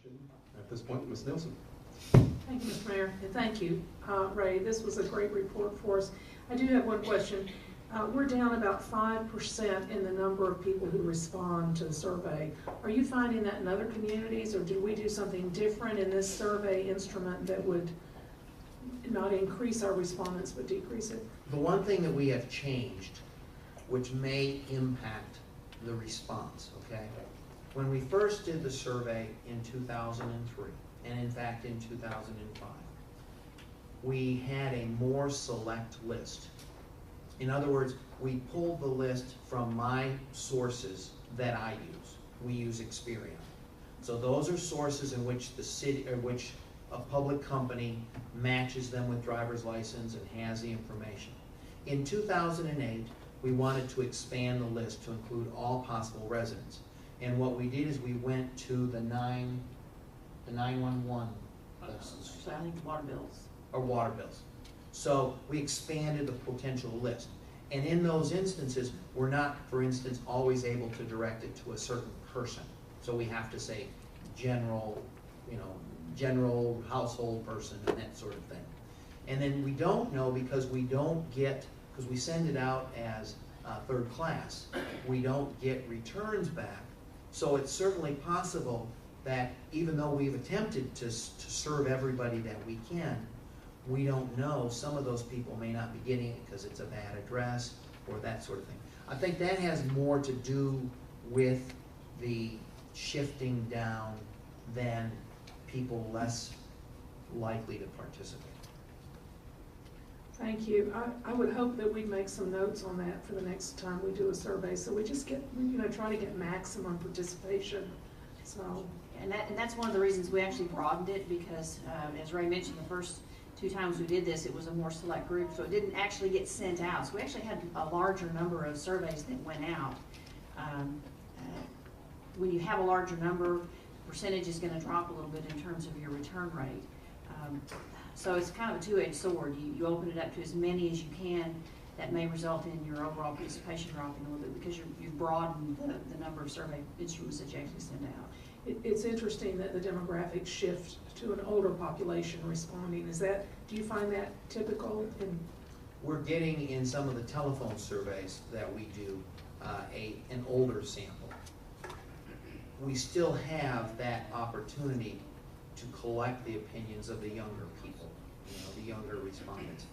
question at this point, Ms. Nielsen. Thank you, Mr. Mayor, and thank you, Ray. This was a great report for us. I do have one question. We're down about 5% in the number of people who respond to the survey. Are you finding that in other communities, or do we do something different in this survey instrument that would not increase our respondents but decrease it? The one thing that we have changed, which may impact the response, okay? When we first did the survey in 2003, and in fact in 2005, we had a more select list. In other words, we pulled the list from my sources that I use. We use Experian. So those are sources in which the city, or which a public company matches them with driver's license and has the information. In 2008, we wanted to expand the list to include all possible residents. And what we did is we went to the 911 lists. So I think water bills. Or water bills. So we expanded the potential list. And in those instances, we're not, for instance, always able to direct it to a certain person. So we have to say general, general household person and that sort of thing. And then we don't know because we send it out as third class. We don't get returns back. So it's certainly possible that even though we've attempted to serve everybody that we can, we don't know. Some of those people may not be getting it because it's a bad address or that sort of thing. I think that has more to do with the shifting down than people less likely to participate. Thank you. I would hope that we make some notes on that for the next time we do a survey, so we just get, try to get maximum participation. So, and that's one of the reasons we actually broadened it, because as Ray mentioned, the first 2 times we did this, it was a more select group, so it didn't actually get sent out. So we actually had a larger number of surveys that went out. When you have a larger number, percentage is going to drop a little bit in terms of your return rate. So it's kind of a two-edged sword. You open it up to as many as you can. That may result in your overall participation dropping a little bit because you've broadened the number of survey instruments that you actually send out. It's interesting that the demographics shift to an older population responding. Do you find that typical? We're getting in some of the telephone surveys that we do an older sample. We still have that opportunity to collect the opinions of the younger people, the younger respondents.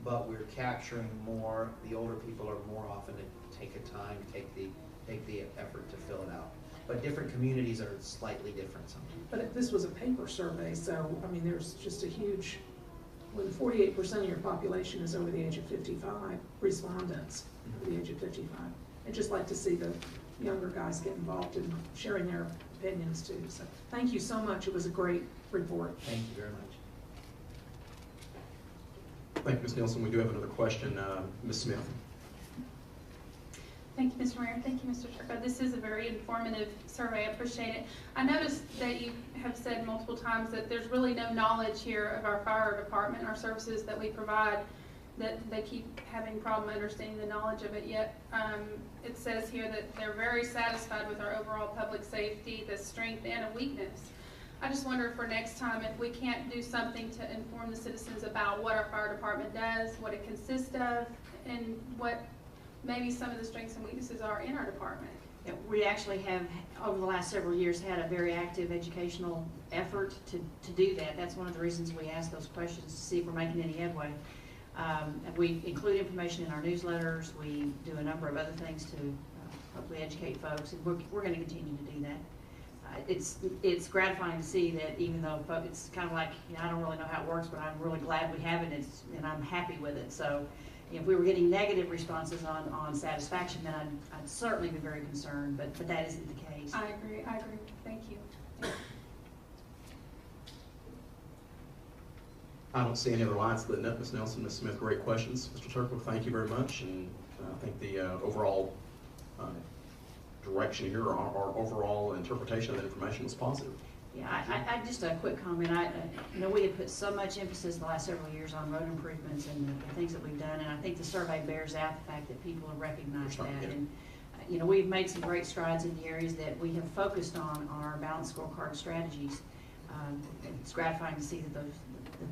But we're capturing more, the older people are more often to take the effort to fill it out. But different communities are slightly different sometimes. But this was a paper survey, so, there's just a huge, when 48% of your population is over the age of 55, respondents over the age of 55. I'd just like to see the younger guys get involved in sharing their opinions too. So thank you so much. It was a great report. Thank you very much. Thank you, Ms. Nielsen. We do have another question. Ms. Smith. Thank you, Mr. Mayor. Thank you, Mr. Turco. This is a very informative survey. I appreciate it. I noticed that you have said multiple times that there's really no knowledge here of our fire department, our services that we provide, that they keep having problem understanding the knowledge of it. Yet it says here that they're very satisfied with our overall public safety, the strength and a weakness. I just wonder for next time if we can't do something to inform the citizens about what our fire department does, what it consists of, and what maybe some of the strengths and weaknesses are in our department. Yeah, we actually have, over the last several years, had a very active educational effort to do that. That's one of the reasons we ask those questions, to see if we're making any headway. We include information in our newsletters. We do a number of other things to hopefully educate folks, and we're going to continue to do that. It's gratifying to see that even though it's kind of like, I don't really know how it works, but I'm really glad we have it, and I'm happy with it. So if we were getting negative responses on satisfaction, then I'd certainly be very concerned, but that isn't the case. I agree. Thank you. I don't see any other lights lit up. Ms. Nelson, Ms. Smith, great questions. Mr. Turco, thank you very much. And I think the overall direction here, our overall interpretation of the information was positive. Yeah, I just a quick comment. We have put so much emphasis the last several years on road improvements and the things that we've done, and I think the survey bears out the fact that people have recognized that. Yeah. And we've made some great strides in the areas that we have focused on our balanced scorecard strategies. It's gratifying to see that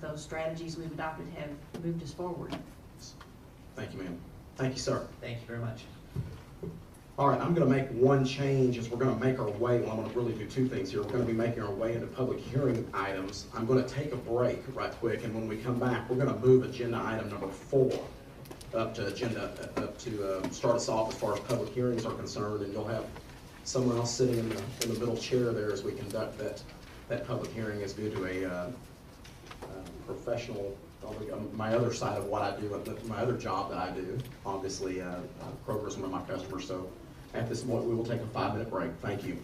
those strategies we've adopted have moved us forward. Thank you, ma'am. Thank you, sir. Thank you very much. All right, I'm going to make one change as we're going to make our way. Well, I'm going to really do two things here. We're going to be making our way into public hearing items. I'm going to take a break right quick, and when we come back, we're going to move agenda item number 4 up to start us off as far as public hearings are concerned, and you'll have someone else sitting in the middle chair there as we conduct that public hearing is due to a professional, my other side of what I do, my other job that I do. Obviously, Kroger's one of my customers, so at this point, we will take a 5-minute break. Thank you.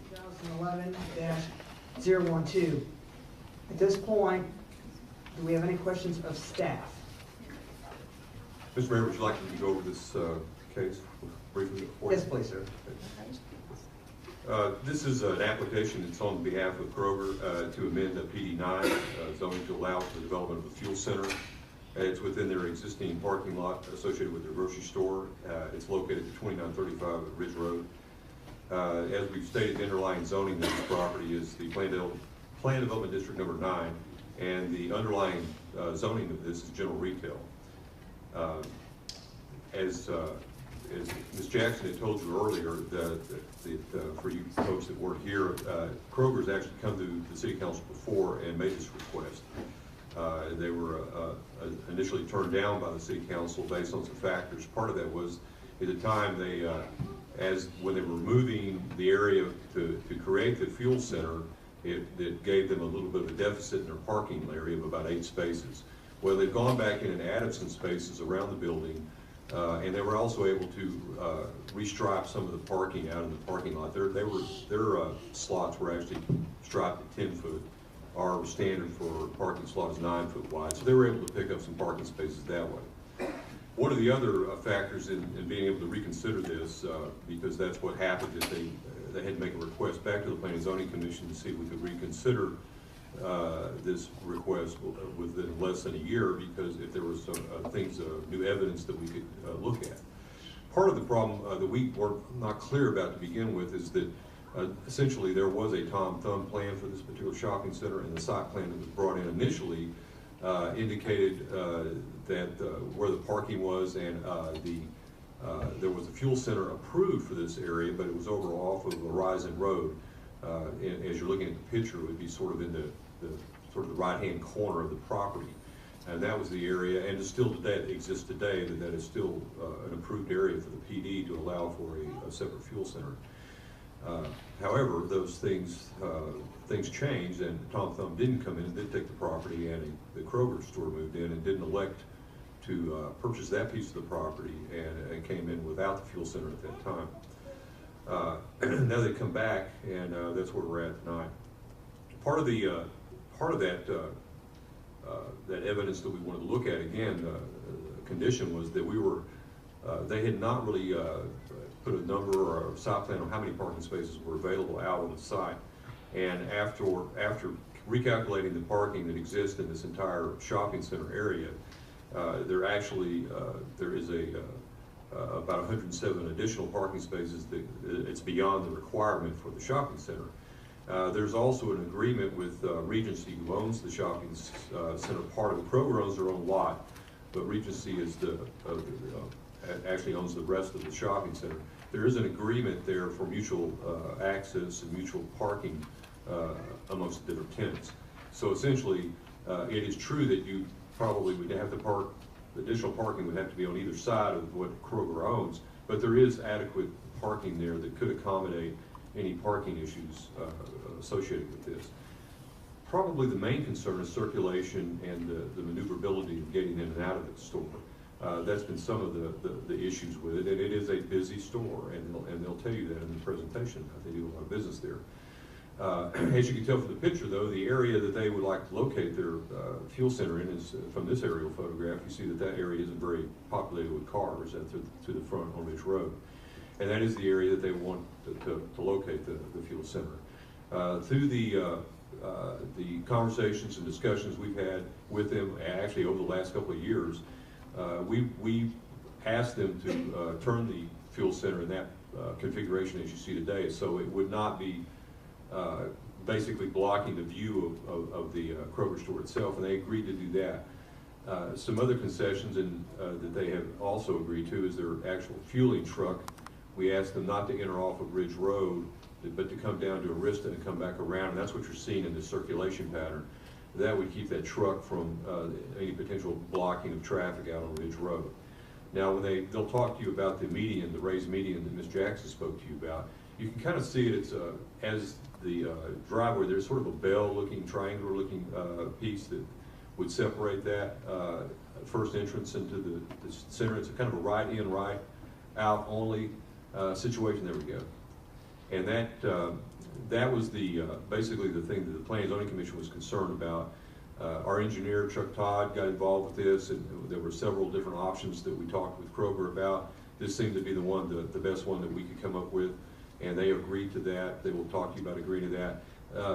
2011-012. At this point, do we have any questions of staff? Mr. Mayor, would you like me to go over this case briefly? Yes, please, sir. This is an application that's on behalf of Kroger to amend the PD9 zoning to allow for the development of a fuel center. It's within their existing parking lot associated with their grocery store. It's located at 2935 Ridge Road. As we've stated, the underlying zoning of this property is the Plan Development District number 9, and the underlying zoning of this is general retail. As Ms. Jackson had told you earlier, for you folks that weren't here, Kroger's actually come to the City Council before and made this request. They were initially turned down by the City Council based on some factors. Part of that was, at the time, when they were moving the area to create the fuel center, it gave them a little bit of a deficit in their parking area of about 8 spaces. Well, they've gone back in and added some spaces around the building, and they were also able to restripe some of the parking out in the parking lot. Their slots were actually striped at 10 foot. Our standard for parking slot is 9 foot wide, so they were able to pick up some parking spaces that way. One of the other factors in being able to reconsider this, because that's what happened, is they had to make a request back to the Planning and Zoning Commission to see if we could reconsider this request within less than a year, because if there was some new evidence that we could look at. Part of the problem that we were not clear about to begin with is that essentially there was a Tom Thumb plan for this particular shopping center, and the site plan that was brought in initially indicated that where the parking was, and there was a fuel center approved for this area, but it was over off of Horizon Road. And as you're looking at the picture, it would be sort of in the right-hand corner of the property. And that was the area, and it still exists today, that is still an approved area for the PD to allow for a separate fuel center. However, those things changed, and Tom Thumb didn't come in and did take the property, and the Kroger store moved in and didn't elect to purchase that piece of the property, and came in without the fuel center at that time. Now they come back, and that's where we're at tonight. Part of that evidence that we wanted to look at again, condition was that they had not really put a number or a site plan on how many parking spaces were available out on the site. And after recalculating the parking that exists in this entire shopping center area, there is about 107 additional parking spaces that it's beyond the requirement for the shopping center. There's also an agreement with Regency, who owns the shopping center part of it. Kroger owns their own lot, but Regency is actually owns the rest of the shopping center. There is an agreement there for mutual access and mutual parking amongst the different tenants. So essentially, it is true that you probably would have to park, additional parking would have to be on either side of what Kroger owns, but there is adequate parking there that could accommodate any parking issues associated with this. Probably the main concern is circulation and the maneuverability of getting in and out of the store. That's been some of the issues with it, and it is a busy store, and they'll tell you that in the presentation. They do a lot of business there. As you can tell from the picture, though, the area that they would like to locate their fuel center in is, from this aerial photograph, you see that area isn't very populated with cars to the front on Ridge Road. And that is the area that they want to locate the fuel center. Through the conversations and discussions we've had with them, actually over the last couple of years, we asked them to turn the fuel center in that configuration as you see today, so it would not be basically blocking the view of the Kroger store itself, and they agreed to do that. Some other concessions that they have also agreed to is their actual fueling truck. We asked them not to enter off of Ridge Road, but to come down to Arista and come back around, and that's what you're seeing in the circulation pattern. That would keep that truck from any potential blocking of traffic out on Ridge Road. Now, when they'll talk to you about the median, the raised median that Ms. Jackson spoke to you about, you can kind of see it. It's as the driveway, there's sort of a bell-looking, triangular-looking piece that would separate that first entrance into the center. It's a kind of a right in, right out only situation. There we go. And that was basically the thing that the Planning and Zoning Commission was concerned about. Our engineer, Chuck Todd, got involved with this, and there were several different options that we talked with Kroger about. This seemed to be the one, the best one that we could come up with, and they agreed to that. They will talk to you about agreeing to that.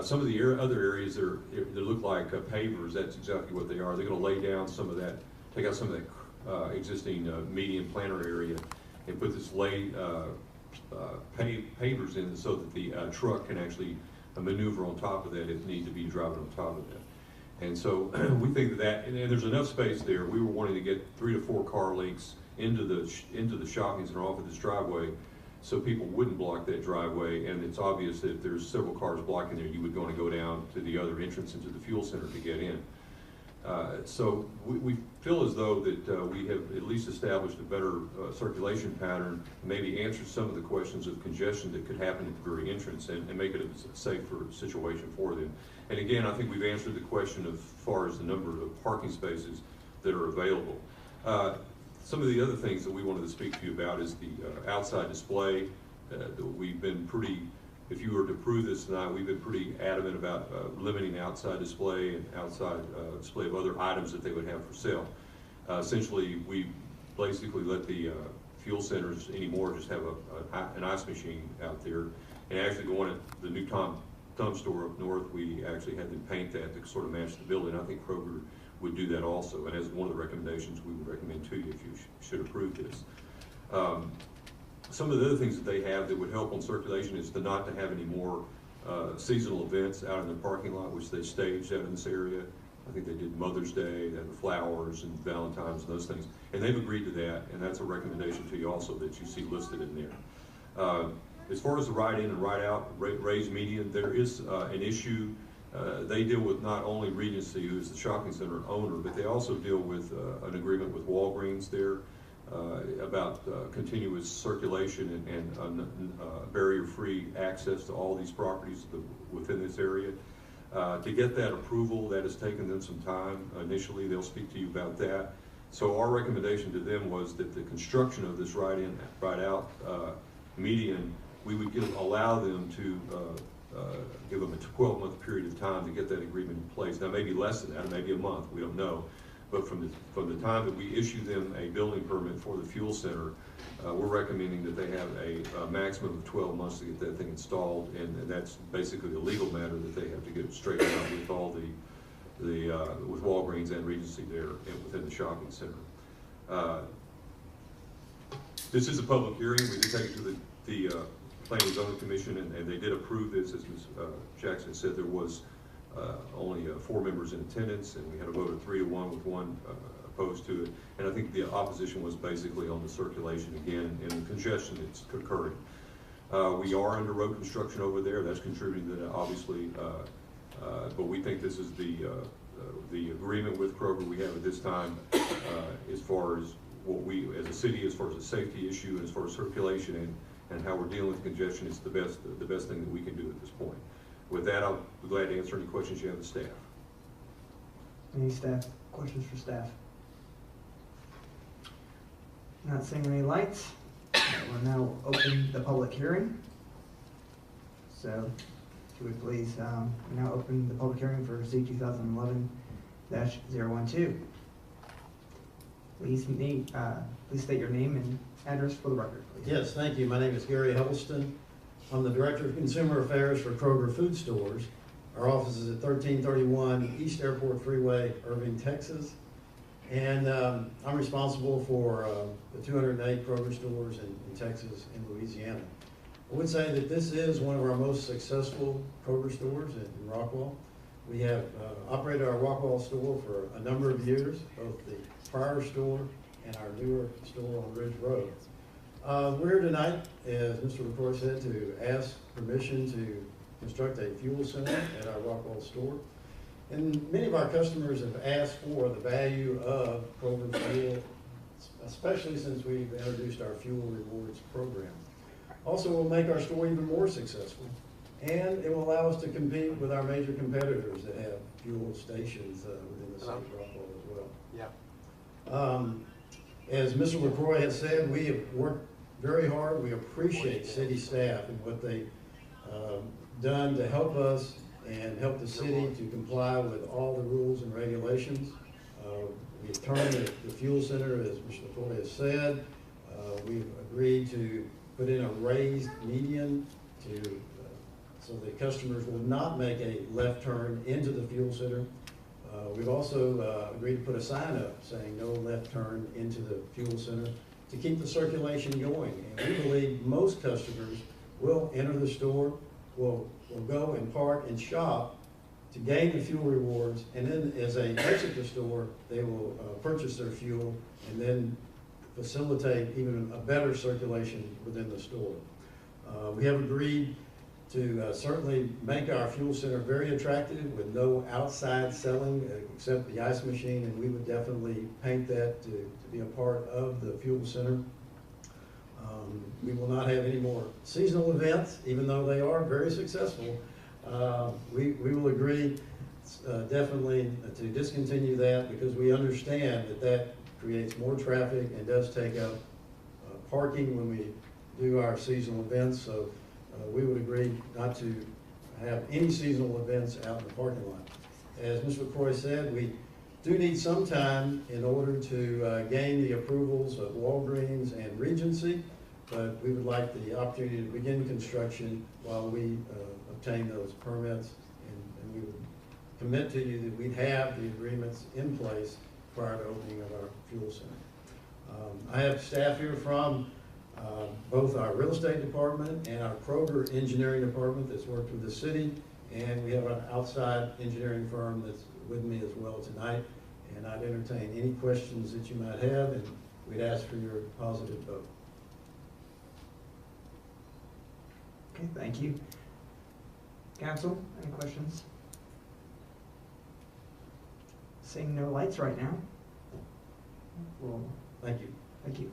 Some of the other areas that look like pavers, that's exactly what they are. They're going to lay down some of that, take out some of that existing median planter area and put this pavers in so that the truck can actually maneuver on top of that if need to be driving on top of that. And so we think that, and there's enough space there. We were wanting to get 3 to 4 car lengths into the shopping center off of this driveway, so people wouldn't block that driveway. And it's obvious that if there's several cars blocking there, you would want to go down to the other entrance into the fuel center to get in. So we feel as though that we have at least established a better circulation pattern, maybe answered some of the questions of congestion that could happen at the very entrance, and make it a safer situation for them. And again, I think we've answered the question as far as the number of parking spaces that are available. Some of the other things that we wanted to speak to you about is the outside display. We've been pretty, if you were to approve this tonight, we've been pretty adamant about limiting outside display and outside display of other items that they would have for sale. Essentially, we basically let the fuel centers anymore just have an ice machine out there. And actually going at the new Thumb store up north, we actually had them paint that to sort of match the building. I think Kroger would do that also, and as one of the recommendations we would recommend to you if you should approve this. Some of the other things that they have that would help on circulation is not to have any more seasonal events out in the parking lot, which they staged out in this area. I think they did Mother's Day, they had the flowers and Valentine's and those things, and they've agreed to that, and that's a recommendation to you also that you see listed in there. As far as the ride in and ride out, raised median, there is an issue. They deal with not only Regency, who is the shopping center owner, but they also deal with an agreement with Walgreens there about continuous circulation and barrier-free access to all these properties within this area. To get that approval, that has taken them some time. Initially, they'll speak to you about that. So our recommendation to them was that the construction of this ride-in, ride-out median, we would allow them to give them a 12-month period of time to get that agreement in place. Now, maybe less than that, maybe a month, we don't know. But from the time that we issue them a building permit for the fuel center, we're recommending that they have a maximum of 12 months to get that thing installed, and that's basically a legal matter that they have to get straightened out with all with Walgreens and Regency there within the shopping center. This is a public hearing. We did take it to the Planning and Zoning Commission, and they did approve this. As Ms. Jackson said, there was only 4 members in attendance, and we had a vote of 3-1 with 1 opposed to it. And I think the opposition was basically on the circulation again and the congestion that's occurring. We are under road construction over there. That's contributing to that, obviously. But we think this is the agreement with Kroger we have at this time as far as what we, as a city, as far as a safety issue, and as far as circulation and how we're dealing with congestion, is the best thing that we can do at this point. With that, I'll be glad to answer any questions you have of staff. Any questions for staff? Not seeing any lights. We'll now open the public hearing. So, if you would please now open the public hearing for Z 2011-012. Please state your name and address for the record, please. Yes, thank you. My name is Gary Huddleston. I'm the Director of Consumer Affairs for Kroger Food Stores. Our office is at 1331 East Airport Freeway, Irving, Texas. And I'm responsible for the 208 Kroger stores in Texas and Louisiana. I would say that this is one of our most successful Kroger stores in Rockwall. We have operated our Rockwall store for a number of years, both the prior store and our newer store on Ridge Road. We're here tonight, as Mr. LaCroix said, to ask permission to construct a fuel center at our Rockwall store. And many of our customers have asked for the value of Kroger fuel, especially since we've introduced our fuel rewards program. Also, it will make our store even more successful, and it will allow us to compete with our major competitors that have fuel stations within the city of Rockwall as well. Yeah. As Mr. LaCroix has said, we have worked very hard. We appreciate city staff and what they've done to help us and help the city to comply with all the rules and regulations. We've turned the fuel center, as Mr. LaCroix has said. We've agreed to put in a raised median so that customers will not make a left turn into the fuel center. We've also agreed to put a sign up saying no left turn into the fuel center to keep the circulation going. And we believe most customers will enter the store, will go and park and shop to gain the fuel rewards, and then as they exit the store, they will purchase their fuel and then facilitate even a better circulation within the store. We have agreed to certainly make our fuel center very attractive with no outside selling except the ice machine, and we would definitely paint that to be a part of the fuel center. We will not have any more seasonal events, even though they are very successful. We will agree definitely to discontinue that because we understand that creates more traffic and does take up parking when we do our seasonal events. So we would agree not to have any seasonal events out in the parking lot. As Mr. LaCroix said, we do need some time in order to gain the approvals of Walgreens and Regency, but we would like the opportunity to begin construction while we obtain those permits, and we would commit to you that we'd have the agreements in place prior to opening of our fuel center. I have staff here from both our real estate department and our Kroger engineering department that's worked with the city, and we have an outside engineering firm that's with me as well tonight, and I'd entertain any questions that you might have, and we'd ask for your positive vote. Okay, thank you. Council, any questions? Seeing no lights right now. Well, Thank you. thank you.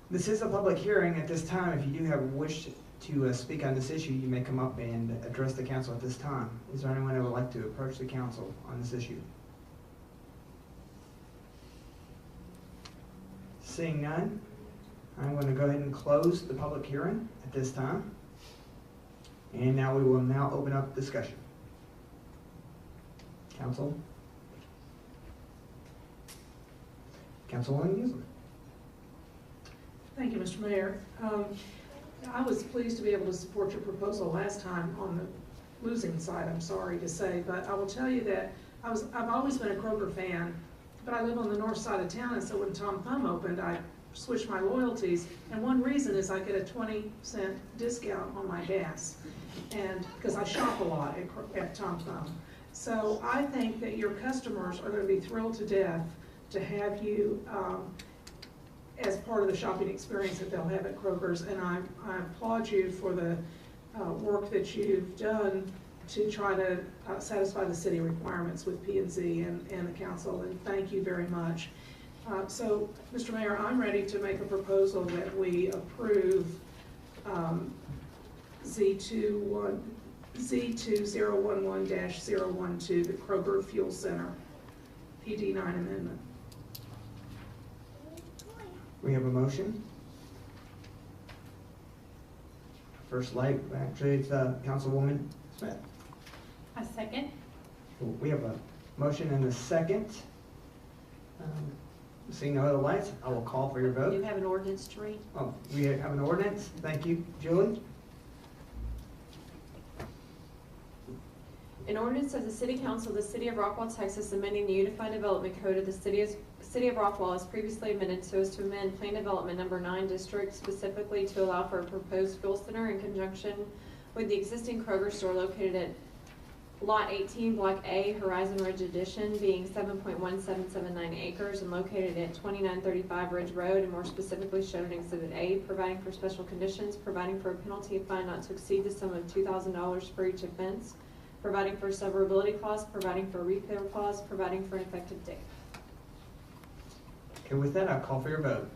This is a public hearing. At this time, if you do have a wish to speak on this issue, you may come up and address the council at this time. Is there anyone who would like to approach the council on this issue? Seeing none, I'm going to go ahead and close the public hearing at this time. And now we will now open up discussion. Council? Councilwoman Giesler. Thank you, Mr. Mayor. I was pleased to be able to support your proposal last time on the losing side, I'm sorry to say, but I will tell you that I've always been a Kroger fan, but I live on the north side of town, and so when Tom Thumb opened, I switched my loyalties, and one reason is I get a 20-cent discount on my gas, and because I shop a lot at Tom Thumb. So I think that your customers are going to be thrilled to death to have you as part of the shopping experience that they'll have at Kroger's, and I applaud you for the work that you've done to try to satisfy the city requirements with P&Z and the council, and thank you very much. So, Mr. Mayor, I'm ready to make a proposal that we approve Z2011-012, the Kroger Fuel Center, PD 9 amendment. We have a motion. First light, actually, it's Councilwoman Smith. A second. We have a motion and a second. Seeing no other lights, I will call for your You vote. have an ordinance to read? Oh, we have an ordinance. Thank you. Julie? An ordinance of the City Council of the City of Rockwall, Texas, amending the Unified Development Code of the City City of Rockwall as previously amended so as to amend Plan Development Number 9 District specifically to allow for a proposed fuel center in conjunction with the existing Kroger store located at Lot 18, Block A, Horizon Ridge Edition, being 7.1779 acres and located at 2935 Ridge Road, and more specifically shown in Exhibit A, providing for special conditions, providing for a penalty of fine not to exceed the sum of $2,000 for each offense, providing for a severability clause, providing for a repair clause, providing for an effective date. Okay, with that, I'll call for your vote.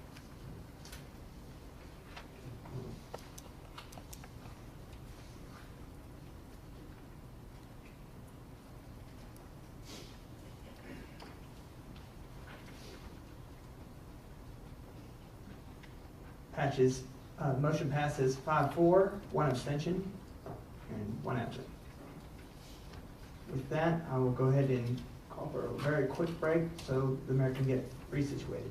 Motion passes 5-4, 1 abstention, and 1 absent. With that, I will go ahead and call for a very quick break so the mayor can get resituated.